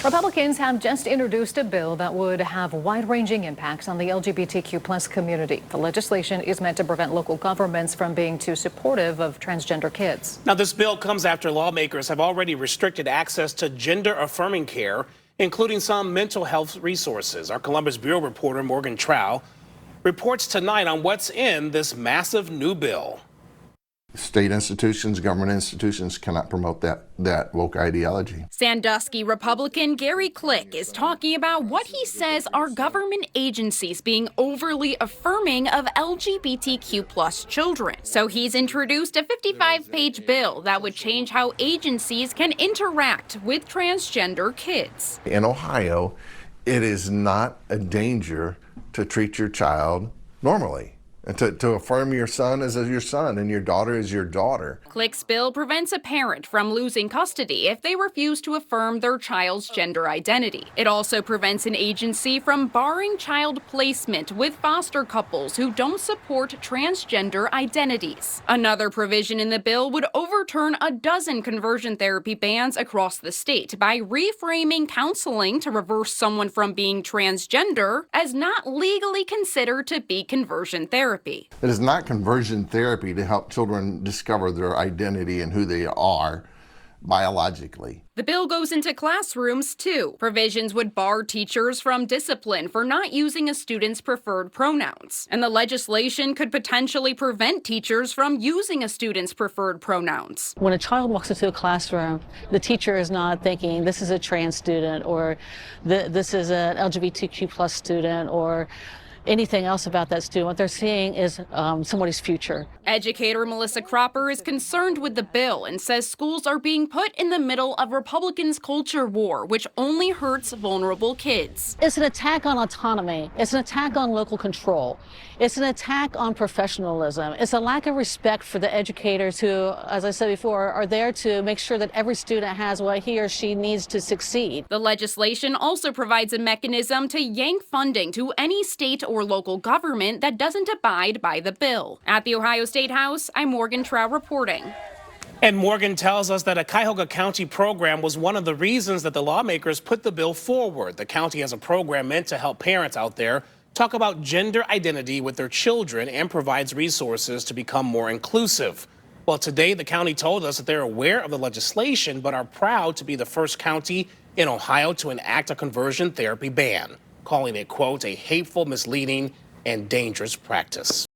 Republicans have just introduced a bill that would have wide-ranging impacts on the LGBTQ+ community. The legislation is meant to prevent local governments from being too supportive of transgender kids. Now, this bill comes after lawmakers have already restricted access to gender-affirming care, including some mental health resources. Our Columbus Bureau reporter Morgan Trow reports tonight on what's in this massive new bill. State institutions, government institutions cannot promote that woke ideology. Sandusky Republican Gary Click is talking about what he says are government agencies being overly affirming of LGBTQ+ children. So he's introduced a 55-page bill that would change how agencies can interact with transgender kids. In Ohio, it is not a danger to treat your child normally. And to affirm your son as your son and your daughter as your daughter. Click's bill prevents a parent from losing custody if they refuse to affirm their child's gender identity. It also prevents an agency from barring child placement with foster couples who don't support transgender identities. Another provision in the bill would overturn a dozen conversion therapy bans across the state by reframing counseling to reverse someone from being transgender as not legally considered to be conversion therapy. It is not conversion therapy to help children discover their identity and who they are biologically. The bill goes into classrooms, too. Provisions would bar teachers from discipline for not using a student's preferred pronouns. And the legislation could potentially prevent teachers from using a student's preferred pronouns. When a child walks into a classroom, the teacher is not thinking this is a trans student or this is an LGBTQ+ student or anything else about that student. What they're seeing is somebody's future. Educator Melissa Cropper is concerned with the bill and says schools are being put in the middle of Republicans' culture war, which only hurts vulnerable kids. It's an attack on autonomy. It's an attack on local control. It's an attack on professionalism. It's a lack of respect for the educators who, as I said before, are there to make sure that every student has what he or she needs to succeed. The legislation also provides a mechanism to yank funding to any state or local government that doesn't abide by the bill. At the Ohio State House, I'm Morgan Trow reporting. And Morgan tells us that a Cuyahoga County program was one of the reasons that the lawmakers put the bill forward. The county has a program meant to help parents out there talk about gender identity with their children and provides resources to become more inclusive. Well, today the county told us that they're aware of the legislation but are proud to be the first county in Ohio to enact a conversion therapy ban, calling it, quote, a hateful, misleading, and dangerous practice.